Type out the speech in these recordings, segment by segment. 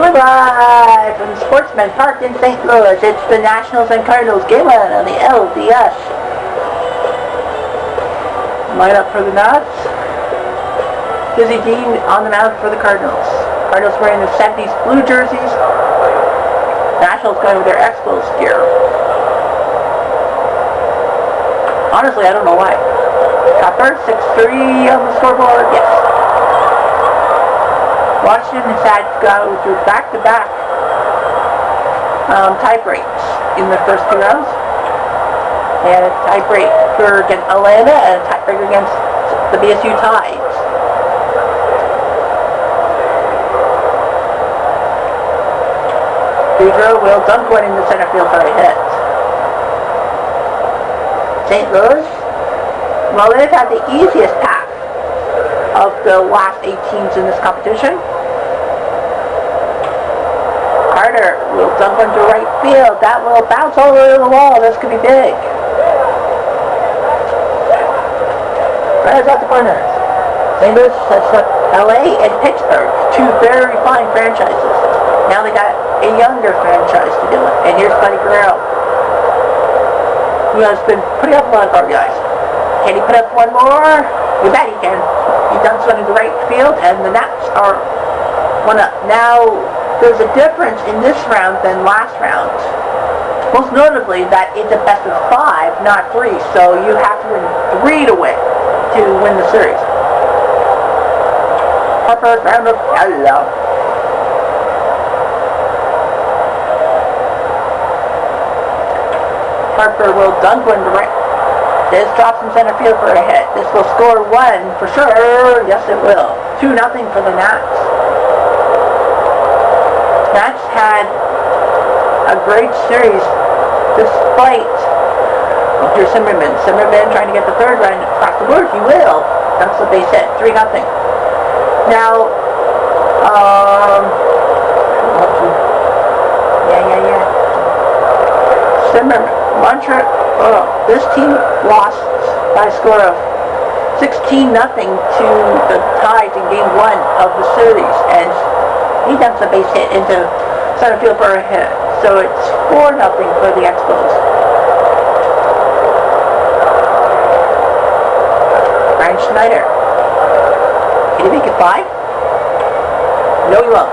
We're live from Sportsman Park in St. Louis. It's the Nationals and Cardinals game on the LDS. Line up for the Nats. Dizzy Dean on the mound for the Cardinals. Cardinals wearing the 70s blue jerseys. Nationals going with their Expos gear. Honestly, I don't know why. Copper, 6-3 on the scoreboard, yes. Washington has had to go through back-to-back tie breaks in the first two rounds. And a tie breaker against Atlanta and a tie breaker against the BSU Tides. Pedro will dunk one in the center field for a hit. St. Louis, well, they've had the easiest path of the last 8 teams in this competition. Carter will dunk one to right field. That will bounce all over the wall. This could be big. Right out the corner. St. Louis sets up LA and Pittsburgh, two very fine franchises. Now they got a younger franchise to do it. And here's Buddy Guerrero, who has been putting up a lot of RBIs. Can he put up one more? You bet he can. He dunks one into right field, and the Nats are one up. Now, there's a difference in this round than last round. Most notably, that it's a best of 5, not 3. So you have to win 3 to win the series. Harper's round of hello. Harper will dunk one to right. This drops in center field for a hit. This will score 1 for sure. Yes, it will. 2-0 for the Nats. Nats had a great series despite, well, here's Zimmerman. Zimmerman trying to get the third run across the board. He will. That's the base hit. 3-0. Now, Zimmerman. This team lost by a score of 16-0 to the Tides in Game 1 of the series, and he dumps a base hit into center field for a hit. So it's 4-0 for the Expos. Brian Schneider. Can he make it 5? No, he won't.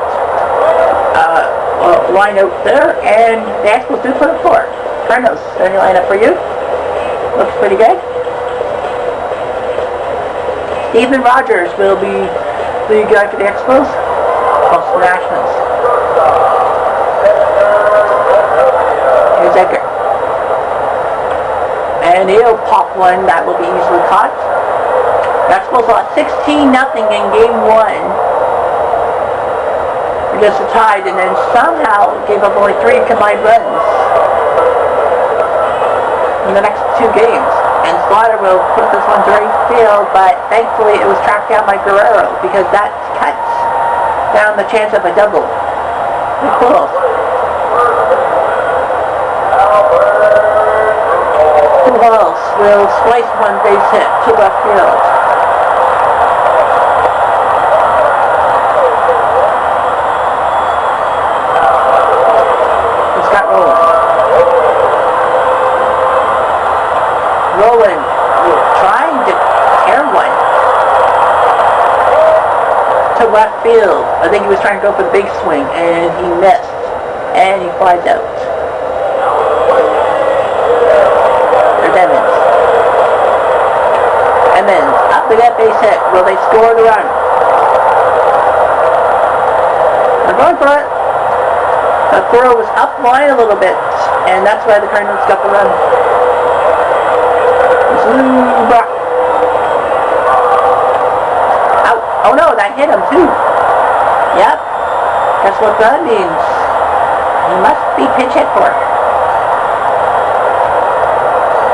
Line out there, and the Expos do put it 4. Cardinals, starting line up for you. Looks pretty good. Stephen Rogers will be the guy for the Expos. Plus the Nationals. Here's Edgar. And he'll pop one that will be easily caught. The Expos lost 16-0 in Game 1. Against the Tide, and then somehow gave up only 3 combined runs in the next 2 games. And Slaughter will put this one to right field, but thankfully it was tracked down by Guerrero, because that cuts down the chance of a double. Pretty close. Pujols will slice one base hit to left field. Roland trying to tear one to left field. I think he was trying to go for the big swing, and he missed. And he flies out. There's Evans. Evans up with that base hit. Will they score the run? They're going for it. The throw was up line a little bit, and that's why the Cardinals got the run. Out. Oh no, that hit him too. Yep. Guess what that means? He must be pinch hit for.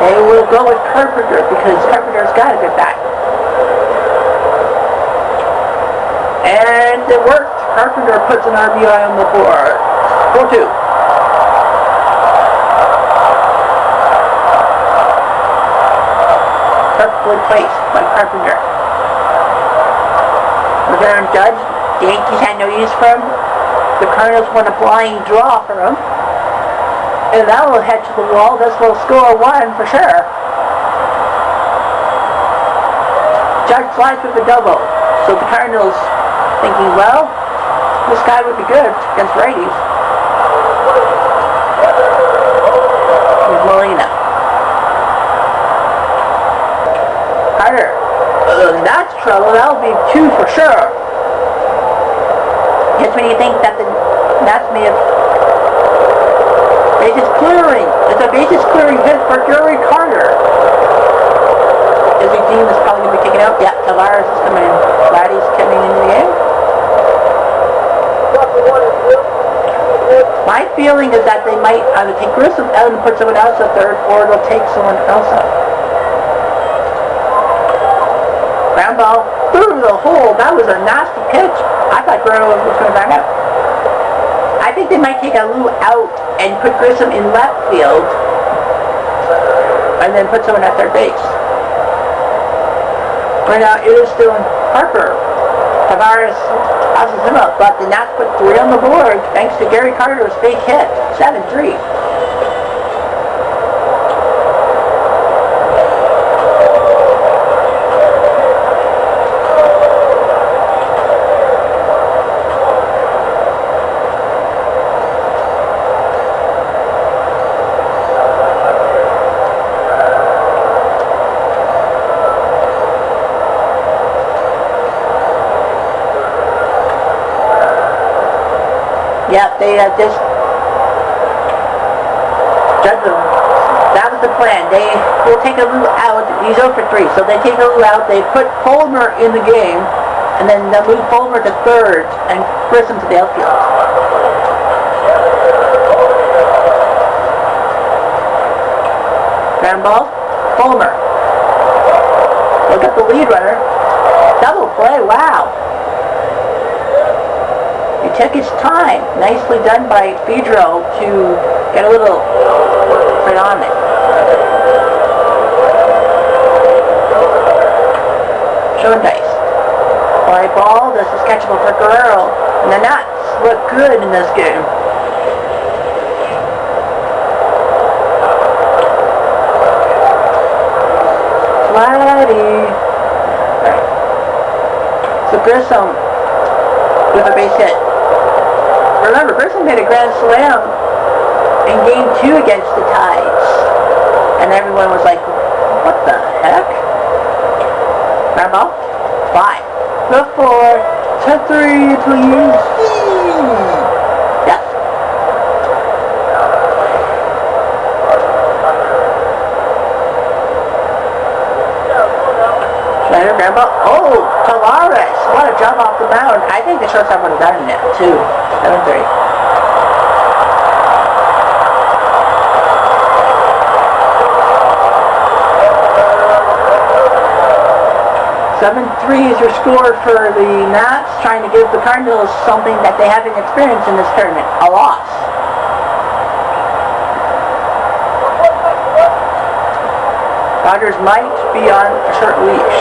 They will go with Carpenter, because Carpenter's got to get back. And it worked. Carpenter puts an RBI on the board. 4-2. Perfectly placed by Carpenter. Aaron Judge, the Yankees had no use for him. the Cardinals want a blind draw for him. And that will head to the wall. This will score one for sure. Judge slides with a double. So the Cardinals thinking, well, this guy would be good against righties. Here's Molina. Carter. That's trouble. That'll be two for sure. Just when you think that the Nats may have bases clearing. It's a bases clearing hit for Gary Carter. Is he deemed is probably going to be taken out? Yeah, Tavares is coming in. Vladdy's coming into the game. My feeling is that they might either take Grissom out and put someone else at third, or they'll take someone else out. Ground ball through the hole. That was a nasty pitch. I thought Guerrero was going to back out. I think they might take Alou out and put Grissom in left field, and then put someone at third base. Right now it is still in Parker. Tavares passes him up, but the Nats put 3 on the board thanks to Gary Carter's big hit. 7-3. Yep, they just judged them. That was the plan. They will take Alou out. He's 0 for 3, so they take Alou out. They put Fulmer in the game, and then they'll move Fulmer to third and Grissom to the outfield. Ground ball, Fulmer. Look at the lead runner. Double play. Wow. He took his time. Nicely done by Pedro to get a little right on it. Showing dice. Fly ball. This is catchable for Guerrero. And the Nats look good in this game. Flatty. Right. So Grissom with a base hit. Remember, Grissom made a grand slam in Game 2 against the Tides. And everyone was like, what the heck? Ground ball? 5. The 4. To 3, please. Yes. Schneider, ground ball. Oh, Tavares. What a jump off the mound. I think the shortstop would have done it too. 7-3. 7-3 is your score for the Nats, trying to give the Cardinals something that they haven't experienced in this tournament, a loss. Dodgers might be on a short leash.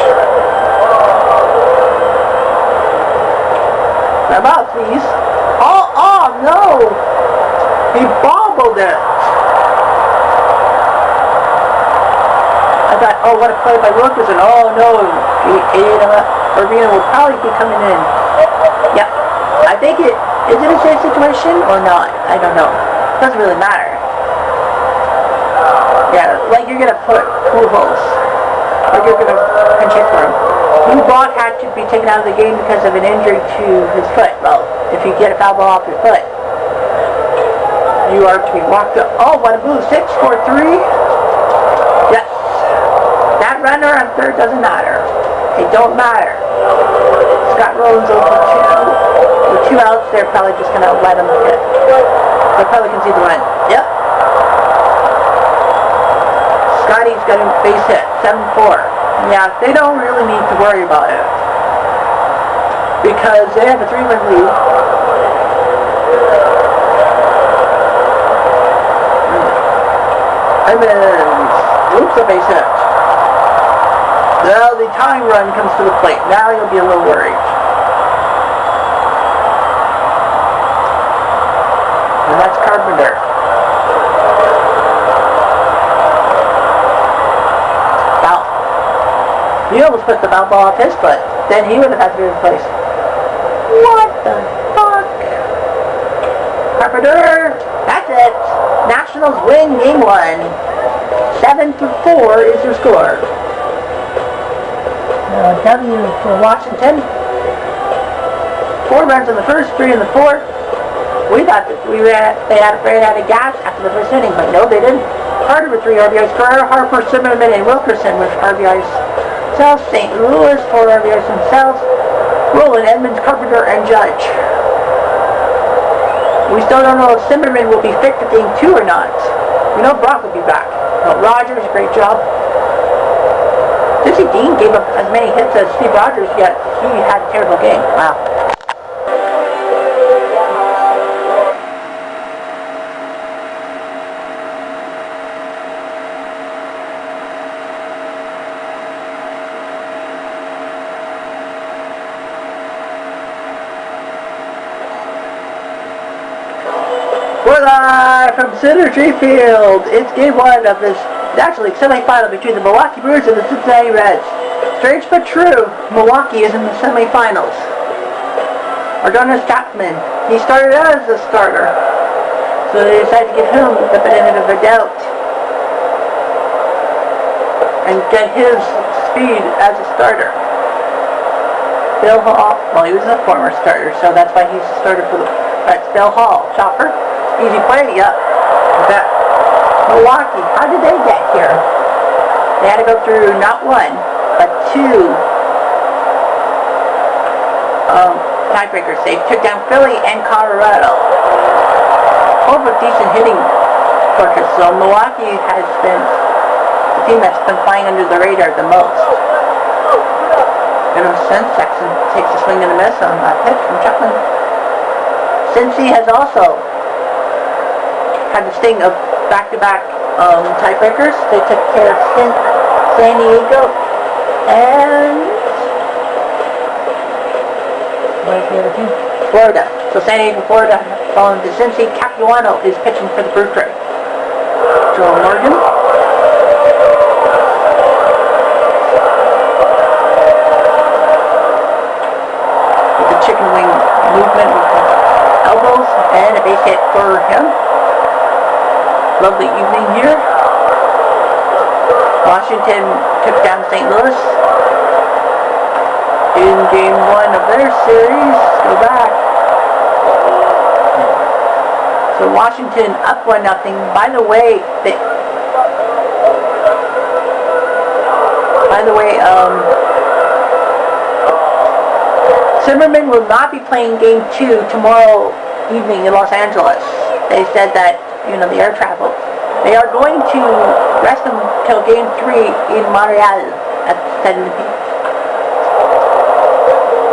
How about please? Oh no! He bobbled it! I thought, oh, what a play by Wilkerson. Oh no, Urbina will probably be coming in. Yep. I think is it a safe situation or not? I don't know. Doesn't really matter. Yeah, like you're gonna put Pujols. Like you're gonna pinch hit for him. Bach had to be taken out of the game because of an injury to his foot. Well, if you get a foul ball off your foot, you are to be walked up. Oh, what a move. 6-4-3. Yes. That runner on third doesn't matter. It don't matter. Scott Rowland's over 2. With 2 outs, they're probably just going to let him hit. They probably can see the run. Yep. Scotty's got a base hit. 7-4. Yeah, they don't really need to worry about it. Because they have a 3-run lead. And then, oops, a base hit. Now the tying run comes to the plate. Now you'll be a little worried. almost put the foul ball off his foot. Then he would have had to be replaced. What the fuck? Carpenter! That's it! Nationals win game 1. 7-4 is your score. W for Washington. 4 runs in the first, 3 in the fourth. We thought that they had ran out of gas after the first inning, but no, they didn't. Carter with 3 RBIs, Carter, Harper, Zimmerman, and Wilkerson with RBIs themselves. St. Louis 4 RBIs themselves. Rowland, Edmonds, Carpenter, and Judge. We still don't know if Zimmerman will be fit for game 2 or not. We know Brock will be back. But Rogers, great job. Dizzy Dean gave up as many hits as Steve Rogers, yet he had a terrible game. Wow. We're live from Synergy Field. It's game 1 of this, actually, semi-final between the Milwaukee Brewers and the Cincinnati Reds. Strange but true, Milwaukee is in the semi-finals. Ardonis Chapman, he started out as a starter, so they decided to give him the benefit of the doubt and get his speed as a starter. Bill Hall, well, he was a former starter, so that's why he's the starter for the Reds. Bill Hall, chopper. Easy play, yep. That Milwaukee, how did they get here? They had to go through not 1, but 2 tiebreakers. They took down Philly and Colorado. Both with decent hitting coaches. So Milwaukee has been the team that's been flying under the radar the most. Ever since Sexton takes a swing and a miss on that pitch from Chapman. Cincy has also had the sting of back-to-back tiebreakers. They took care of San Diego and what is the other team? Florida. So San Diego, Florida, following to Cincy. Capuano is pitching for the Brew Crew. Joe Morgan. With the chicken wing movement with the elbows and a base hit for him. Lovely evening here. Washington took down St. Louis in game 1 of their series. Go back. So Washington up 1-0. By the way, Zimmerman will not be playing game 2 tomorrow evening in Los Angeles. They said that, the air travel. They are going to rest him till game 3 in Montreal at 7 p.m.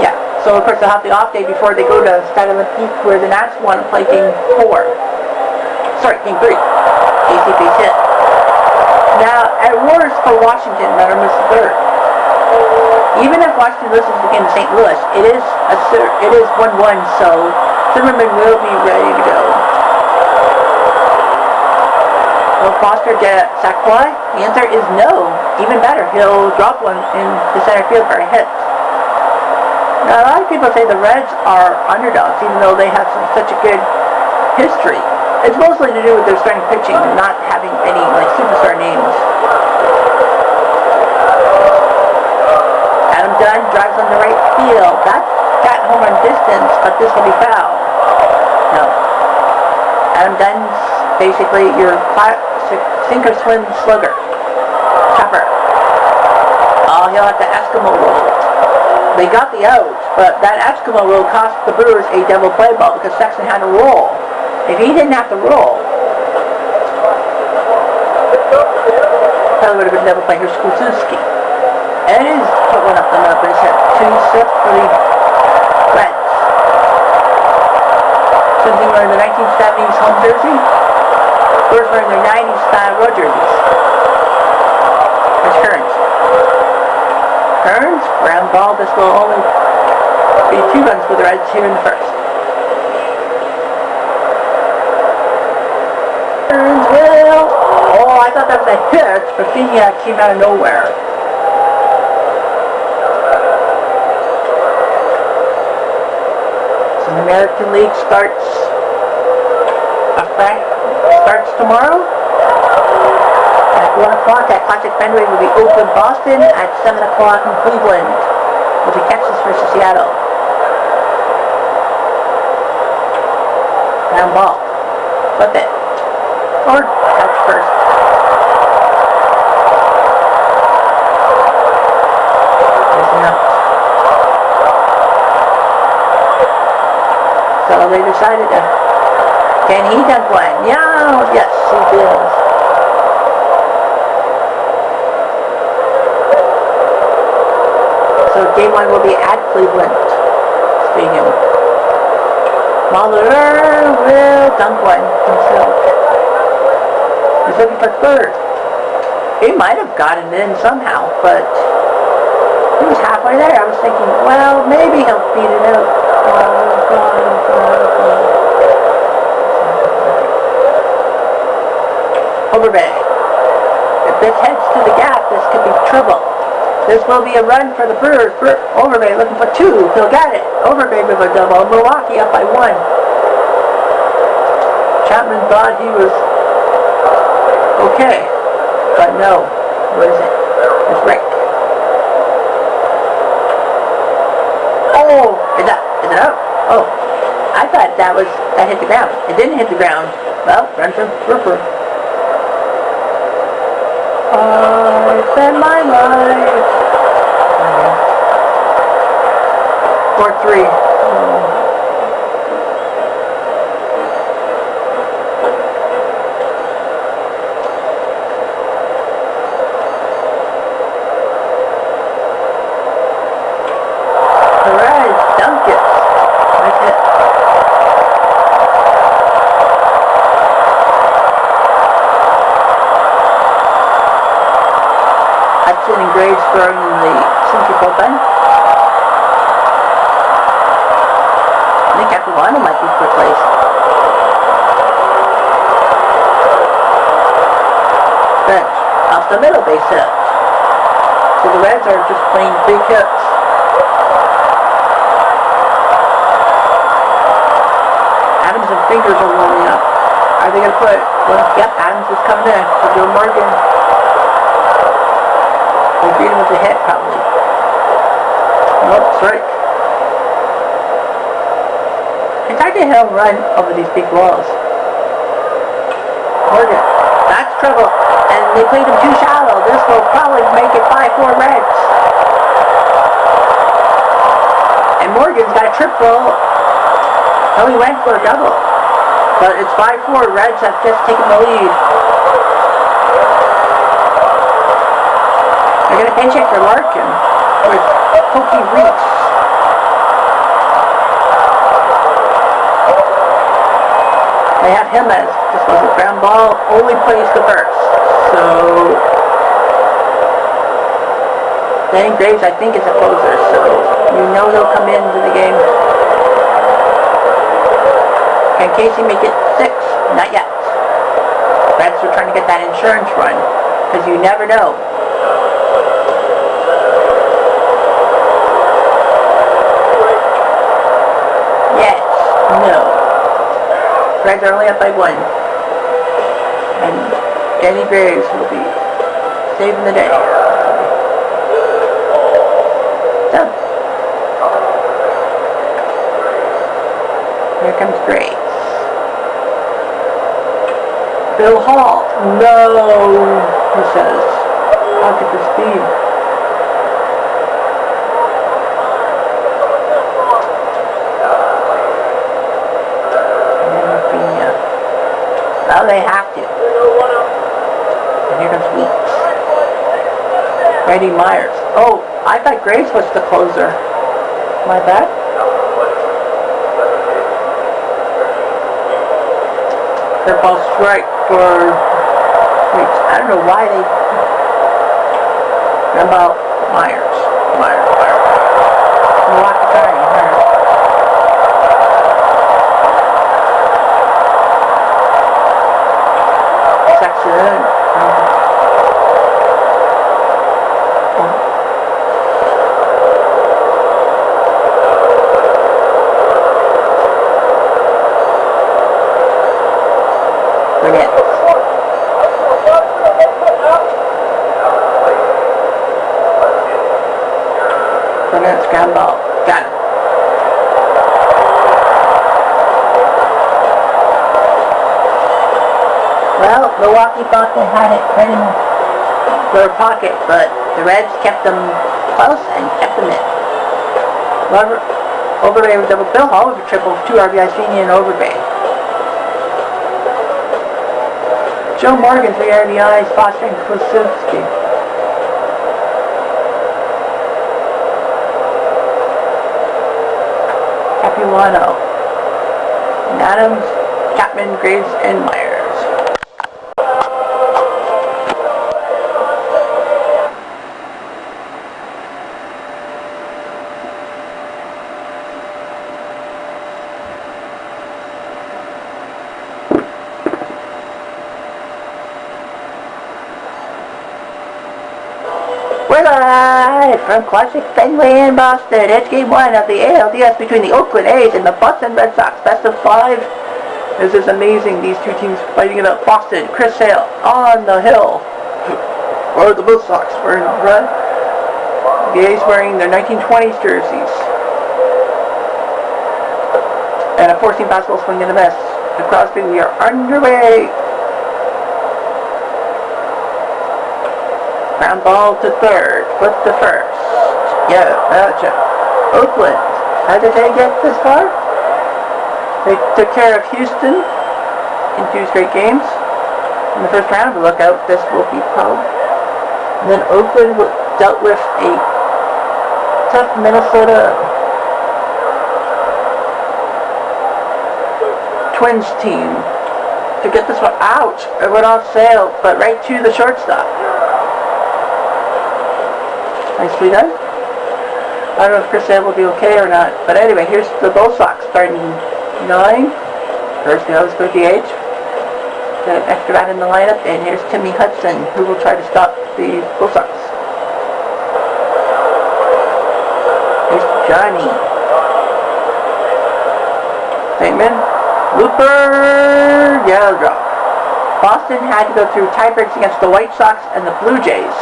Yeah, so of course they'll have the off day before they go to Stade Olympique where the Nats want to play game 4. Sorry, game 3. AC base hit. Now, at worst for Washington, runner misses third. Even if Washington loses the game to St. Louis, it is 1-1, so Zimmerman will be ready to go. Will Foster get a sac fly? The answer is no. Even better, he'll drop one in the center field for a hit. Now, a lot of people say the Reds are underdogs, even though they have such a good history. It's mostly to do with their starting pitching, not having any superstar names. Adam Dunn drives on the right field. That's got home run distance, but this will be foul. No. Adam Dunn's basically your sinker swing slugger. Chopper. Oh, he'll have to Eskimo roll it. They got the out, but that Eskimo roll cost the Brewers a double play ball because Sexton had to roll. If he didn't have to roll, probably would have been double play. Here's Kuczynski. And he's put one up the middle, but he's had 2 for the Reds. Something wearing the 1970s home jersey. Brewers wearing their 90s style road jerseys. There's Kearns. Kearns, ground ball. This will only be 2 runs for the Reds here in the first. Kearns will. Oh, I thought that was a hit, but Fignac came out of nowhere. The American League starts tomorrow at 1 o'clock at Classic Fenway. Will be Oakland, Boston at 7 o'clock in Cleveland. Will be Texas versus Seattle. Ground ball. Flip it. Or touch first. So they decided to, can he dunk one? Yeah, yes, he does. So game 1 will be at Cleveland Stadium. Mahler will dunk one himself. He's looking for third. He might have gotten in somehow, but he was halfway there. I was thinking, well, maybe he'll beat it out. Overbay. If this heads to the gap, this could be trouble. This will be a run for the Brewers. Overbay looking for 2. He'll get it. Overbay with a double. Milwaukee up by 1. Chapman thought he was okay, but no. Where is it? It's Rick. Oh, is it out? Oh, I thought that hit the ground. It didn't hit the ground. Well, run for Roofer. I spend my life. 4-3. And Graves throwing in the central bullpen. I think Capuano might be replaced. Bench off the middle, base hit. So the Reds are just playing 3 hits. Adams and Fingers are warming up. Are they going to put one? Yep, Adams is coming in for Joe Morgan. We'll beat him with the hit, probably. Nope, strike. I tried to hit him run over these big walls. Morgan. That's trouble. And they played him too shallow. This will probably make it 5-4 Reds. And Morgan's got a triple. Oh, he went for a double. But it's 5-4. Reds have just taken the lead. They're going to pinch it for Larkin with Pokey Reese. They have him as, this was a ground ball, only plays the first. So, Dan Graves, I think, is a closer, so you know they'll come into the game. Can Casey make it 6? Not yet. Reds are trying to get that insurance run, because you never know. No. Reds are only up by 1. And Danny Graves will be saving the day. So, here comes Graves. Bill Hall. No, he says. Pocket for speed. Well, they have to. And here comes Weeks. Brady Myers. Oh, I thought Graves was the closer. My bad? Curveball strike for Weeks. I don't know why they... How about Myers? Myers. Milwaukee Trny. Well, Milwaukee thought they had it right in their pocket, but the Reds kept them close and kept them in. Overbay with double. Bill Hall with a triple, 2 RBIs, Feeney and Overbay. Joe Morgan, 3 RBIs, Foster and Klosowski. Capuano. And Adams, Chapman, Graves, and Myers. We're live from Classic Fenway in Boston. It's game 1 of the LDS between the Oakland A's and the Boston Red Sox. Best of 5. This is amazing. These two teams fighting it out. Boston, Chris Sale on the hill. Or the Blue Sox wearing red. The A's wearing their 1920s jerseys. And a 4-seam fastball swing and a miss. To Crosby, we are underway. Ground ball to third, flip to first. Yeah, gotcha. Oakland, how did they get this far? They took care of Houston in 2 straight games. In the first round, but look out, this will be probably. And then Oakland dealt with a tough Minnesota Twins team to get this one. Ouch! It went off Sale, but right to the shortstop. Nicely done. I don't know if Chris Sale will be okay or not. But anyway, here's the Bull Sox starting 9. First goes for DH. Got an extra bat in the lineup. And here's Timmy Hudson, who will try to stop the Bull Sox. Here's Johnny. Statement. Looper. Yellow drop. Boston had to go through tiebreaks against the White Sox and the Blue Jays.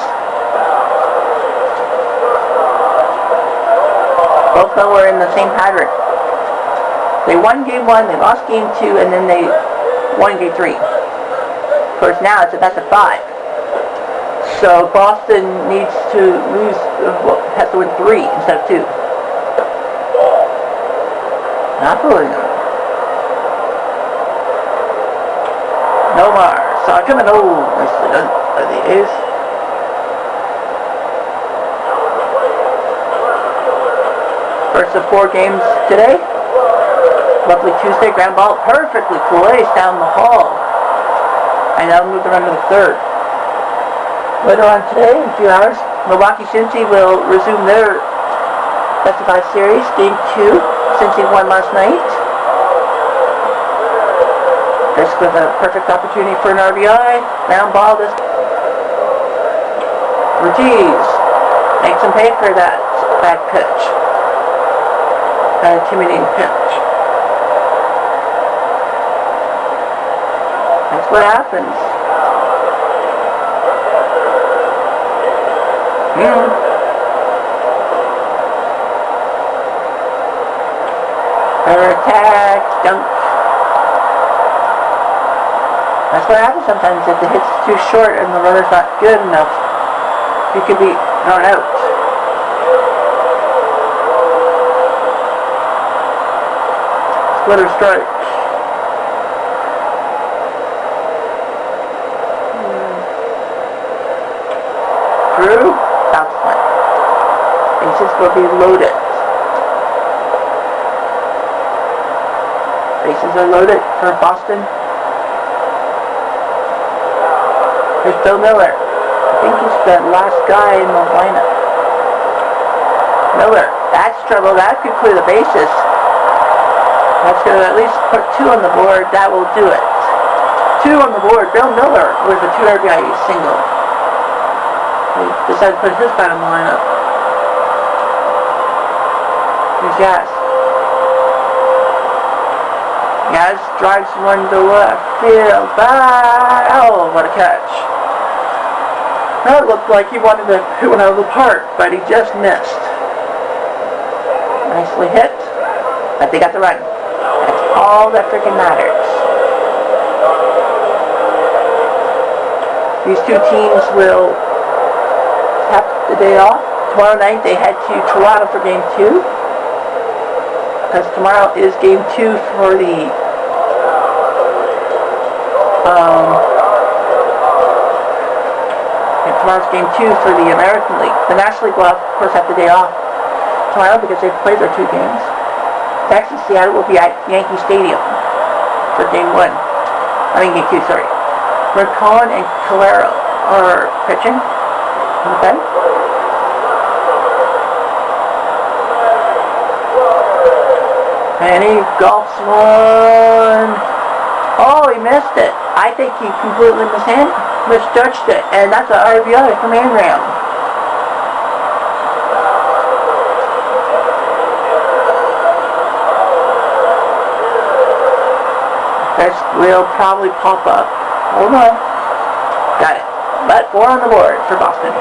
Both though were in the same pattern. They won game 1, they lost game 2, and then they won game 3. Of course, now it's a best of 5. So Boston needs to lose, has to win 3 instead of 2. Not really. Nomar saw it coming. Oh, nicely done by the A's. First of 4 games today. Lovely Tuesday, ground ball, perfectly placed down the hall. And now moved around to the third. Later on today, in a few hours, Milwaukee Cincy will resume their best of 5 series, game 2. Cincy won last night. This with a perfect opportunity for an RBI. Ground ball, this. Ortiz makes him pay for that bad pitch. An intimidating pitch. That's what happens. Better attack, dunk. That's what happens sometimes if the hit's too short and the runner's not good enough. You can be thrown out. Splitter strike. Drew, south flank. Bases will be loaded. Bases are loaded for Boston. Here's Bill Miller. I think he's the last guy in the lineup. Miller, that's trouble. That could clear the bases. That's going to at least put 2 on the board. That will do it. 2 on the board. Bill Miller with a 2 RBI single. He decided to put his bat in the lineup. Here's Yaz. Yaz drives one to left field. Back. Oh, what a catch. That looked like he wanted to hit one out of the park, but he just missed. Nicely hit, but they got the run. That's all that freaking matters. These two teams will have the day off. Tomorrow night they head to Toronto for Game 2. Because tomorrow is Game 2 for the tomorrow's Game 2 for the American League. The National League will, of course, have the day off tomorrow because they've played their 2 games. Texas, Seattle will be at Yankee Stadium for Game 1. Game 2, sorry. Mercon and Calero are pitching. Okay. And he golfs one. Oh, he missed it. I think he completely misjudged it. And that's an RBI from Amram. This will probably pop up. Hold on. Got it. But 4 on the board for Boston.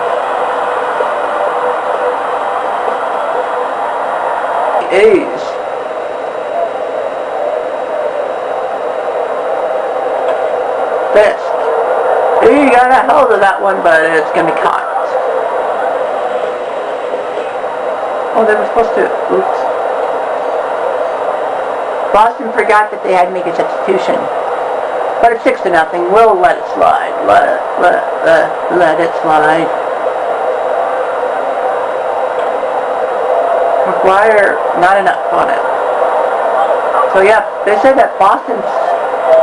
A's. Fist. He got a hold of that one, but it's going to be caught. Oh, they were supposed to. Oops. Boston forgot that they had to make a substitution. But it's 6-0. We'll let it slide. Let it slide. McGuire, not enough on it. So yeah, they said that Boston's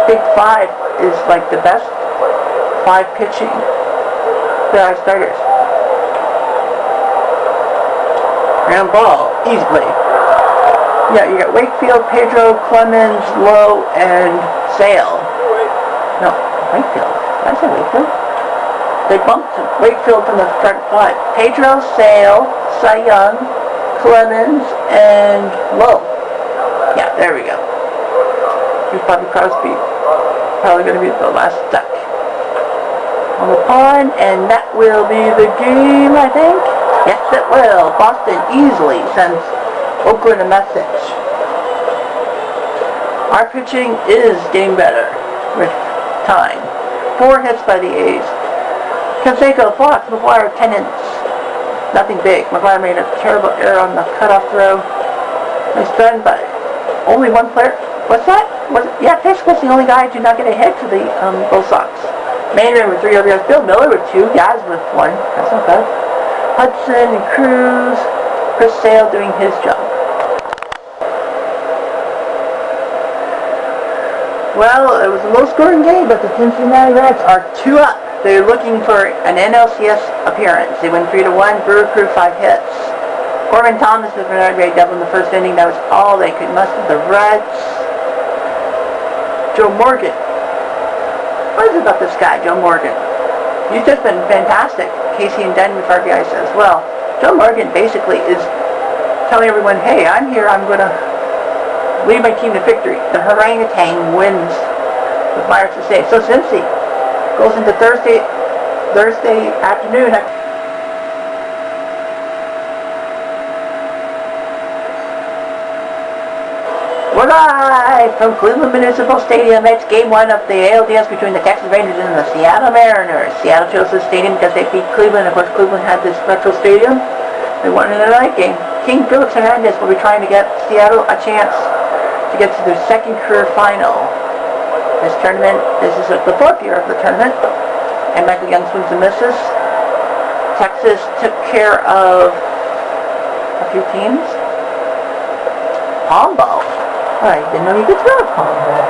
Big 5 is like the best 5 pitching starters. Ground ball, easily. Yeah, you got Wakefield, Pedro, Clemens, Lowe, and Sale. No, Wakefield. Did I say Wakefield? They bumped Wakefield from the front 5. Pedro, Sale, Cy Young, Clemens, and Lowe. Yeah, there we go. Here's Bobby Crosby. Probably going to be the last duck on the pond, and that will be the game, I think. Yes, it will. Boston easily sends Oakland a message. Our pitching is getting better with time. 4 hits by the A's. Canseco, Fox, McGuire, Tennant. Nothing big. McGuire made a terrible error on the cutoff throw. Nice done, but only 1 player. What's that? Yeah, Pisco's the only guy who did not get a hit for the Bull Sox. Mainman with 3 RBIs. Bill Miller with 2. Gaz with 1. That's not bad. Hudson and Cruz. Chris Sale doing his job. Well, it was a low-scoring game, but the Cincinnati Reds are 2 up. They're looking for an NLCS appearance. They win 3-1. Brewer Crew 5 hits. Corbin Thomas with an RBI double in the first inning. That was all they could muster. The Reds. Joe Morgan. What is it about this guy, Joe Morgan? He's just been fantastic. Casey and Denton with RBIs as well. Joe Morgan basically is telling everyone, hey, I'm here. I'm going to lead my team to victory. The orangutan wins with Myers to save. So Cincy goes into Thursday afternoon. We're live from Cleveland Municipal Stadium. It's Game 1 of the ALDS between the Texas Rangers and the Seattle Mariners. Seattle chose this stadium because they beat Cleveland. Of course, Cleveland had this retro stadium. They won in a night game. King Felix Hernandez will be trying to get Seattle a chance to get to their 2nd career final. This tournament, this is the 4th year of the tournament, and Michael Young swings and misses. Texas took care of a few teams. Palm ball. I didn't know you could throw a palm ball.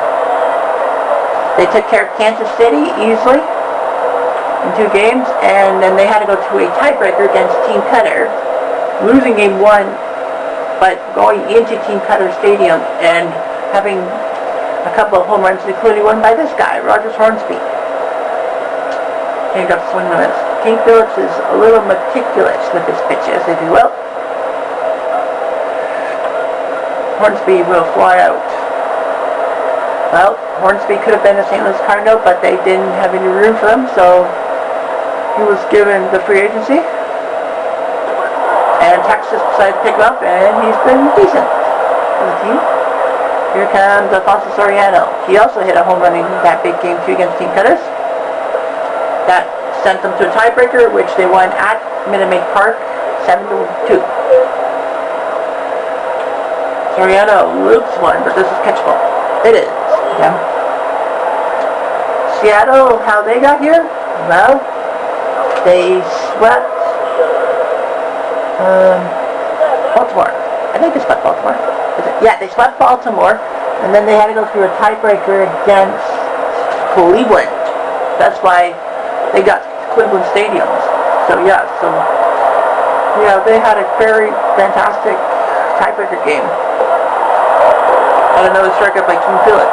They took care of Kansas City easily in 2 games, and then they had to go to a tiebreaker against Team Cutter, losing Game 1, but going into Team Cutter Stadium and having a couple of home runs, including one by this guy, Rogers Hornsby. He got to swing and miss. King Phillips is a little meticulous with his pitches, if you will. Hornsby will fly out. Well, Hornsby could have been a St. Louis Cardinal, but they didn't have any room for him, so he was given the free agency. And Texas decided to pick him up, and he's been decent for the team. Here comes Alfonso Soriano. He also hit a home run in that big Game 2 against Team Cutters. That sent them to a tiebreaker, which they won at Minute Maid Park, 7-2. Soriano loops one, but this is catchable. It is. Yeah. Seattle, how they got here? Well, they swept Baltimore. I think they swept Baltimore. Yeah, they swept Baltimore, and then they had to go through a tiebreaker against Cleveland. That's why they got Cleveland stadiums. So yeah, they had a very fantastic tiebreaker game. And another strikeout by King Felix.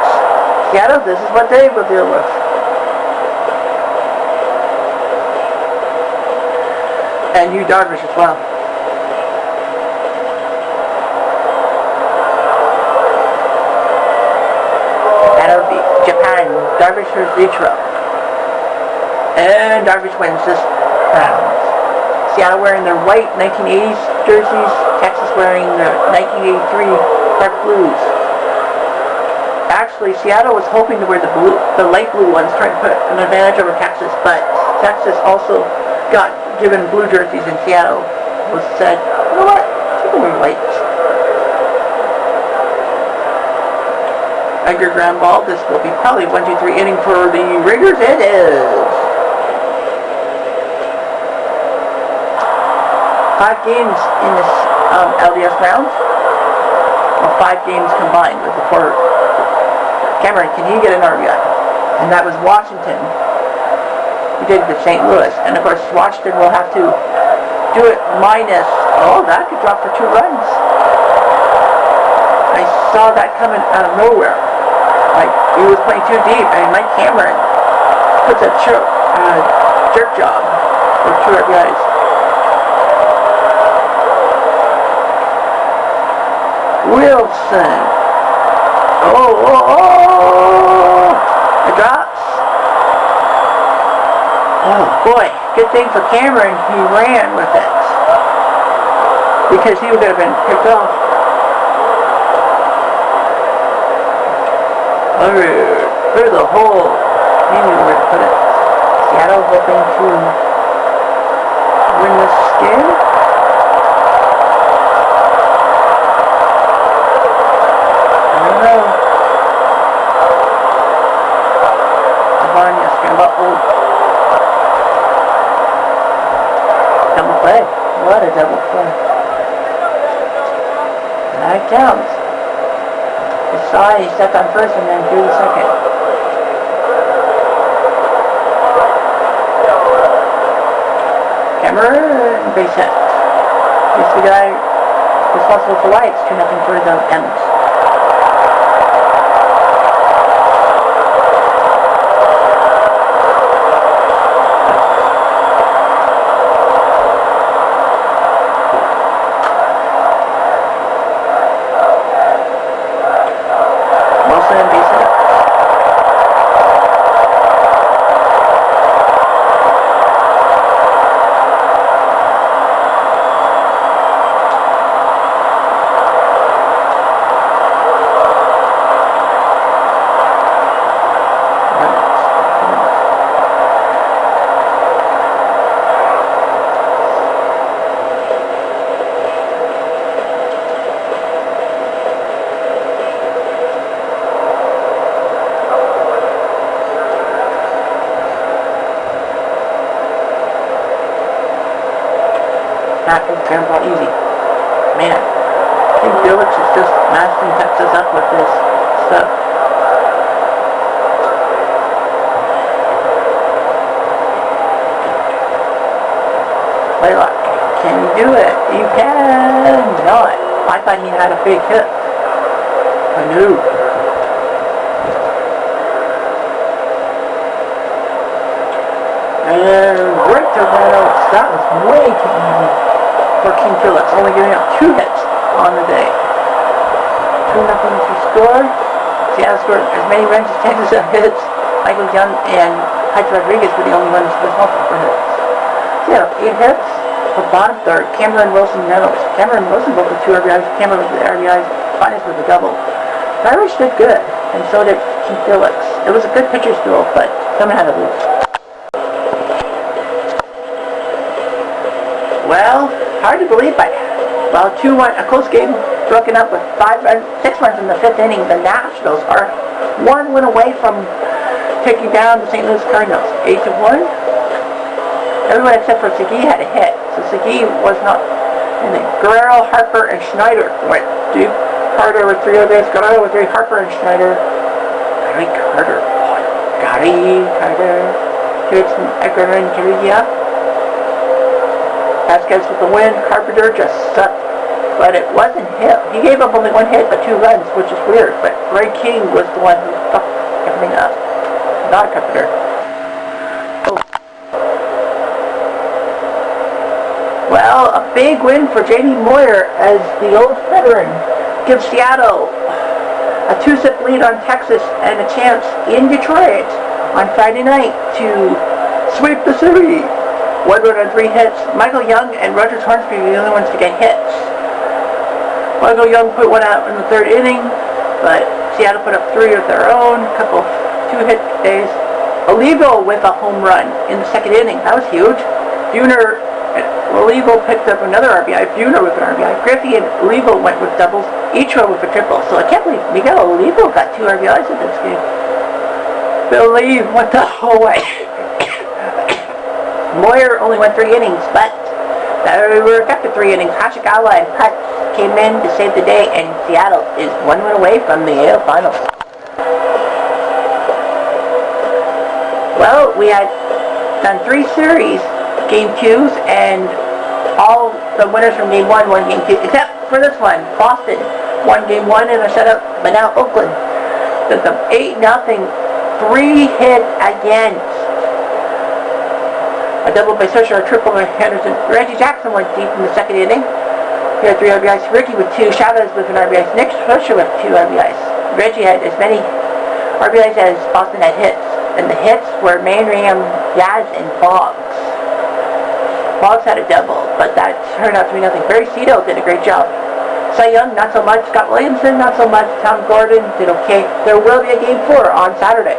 Seattle, this is what they will deal with. And you Darvish as well. That'll be Japan. Darvish versus Ichiro. And Darvish wins this round. Seattle wearing their white 1980s jerseys. Texas wearing their 1983 dark blues. Actually, Seattle was hoping to wear the light blue ones, trying to put an advantage over Texas, but Texas also got given blue jerseys in Seattle. Was said, you know what? You can wear white. Edgar ground ball. This will be probably 1-2-3 inning for the Riggers. It is. 5 games in this LDS round. Well, 5 games combined with the 4. Cameron, can he get an RBI? And that was Washington. He did it to St. Louis. And of course, Washington will have to do it minus. Oh, that could drop for 2 runs. I saw that coming out of nowhere. Like, he was playing too deep. And Mike Cameron puts a jerk job for 2 RBIs. Wilson. Oh! It drops. Oh boy, good thing for Cameron, he ran with it. Because he would have been picked off. Through the hole. He knew where to put it. Seattle hoping to win this game. Double play. What a double play. That counts. He saw it, he stepped on first and then threw the second. Cameron, base hit. He's the guy responsible for lights, 2-0 for the M's. Not terrible easy. Man, I think Felix is just mastering Texas up with this stuff. Laylock, can you do it? You can! No, I thought he had a big hit. I knew. And right to Reynolds, that was way too easy for King Felix, only giving up 2 hits on the day. 2-0 to score. Seattle scored as many runs as Texas have hits. Michael Young and Hutch Rodriguez were the only ones responsible for hits. Seattle 8 hits. For bottom third, Cameron, Wilson, Reynolds. Cameron Wilson both with 2 RBIs. Cameron with the RBIs. Finest with a double. Irish did good, and so did King Felix. It was a good pitcher's duel, but someone had to lose. Well, hard to believe, but well, 2-1, a close game, broken up with 6 runs in the 5th inning. The Nationals are 1 win away from taking down the St. Louis Cardinals, 8-1. Everyone except for Segui had a hit, so Segui was not. And then Guerrero, Harper, and Schneider went deep. Carter with 3 RBIs, Guerrero with 3, Harper and Schneider. Carter. Gibson, Eckler, and Carilla. Vasquez with the win. Carpenter just sucked, but it wasn't him. He gave up only 1 hit but 2 runs, which is weird. But Ray King was the one who fucked everything up. Not Carpenter. Oh. Well, a big win for Jamie Moyer as the old veteran gives Seattle a 2-zip lead on Texas and a chance in Detroit on Friday night to sweep the series. 1 run on 3 hits. Michael Young and Rogers Hornsby were the only ones to get hits. Michael Young put 1 out in the 3rd inning, but Seattle put up 3 of their own. A couple 2-hit days. Olivo with a home run in the 2nd inning. That was huge. Buhner and Olivo picked up another RBI. Buhner with an RBI. Griffey and Olivo went with doubles. Each one with a triple. So I can't believe Miguel Olivo got 2 RBIs in this game. Believe went the whole way. Moyer only went 3 innings, but they were effective 3 innings. Hashikawa and Putz came in to save the day, and Seattle is 1 win away from the AL Finals. Well, we had done 3 series, Game 2s, and all the winners from Game 1 won Game 2, except for this one. Boston won Game 1 in a setup, but now Oakland did them 8-0, 3-hit against. A double by Scherzer, a triple by Henderson. Reggie Jackson went deep in the 2nd inning. He had 3 RBIs. Ricky with 2. Chavez with an RBI. Nick Scherzer with 2 RBIs. Reggie had as many RBIs as Boston had hits. And the hits were Manringham, Yaz, and Boggs. Boggs had a double, but that turned out to be nothing. Barry Cito did a great job. Cy Young, not so much. Scott Williamson, not so much. Tom Gordon did okay. There will be a Game 4 on Saturday.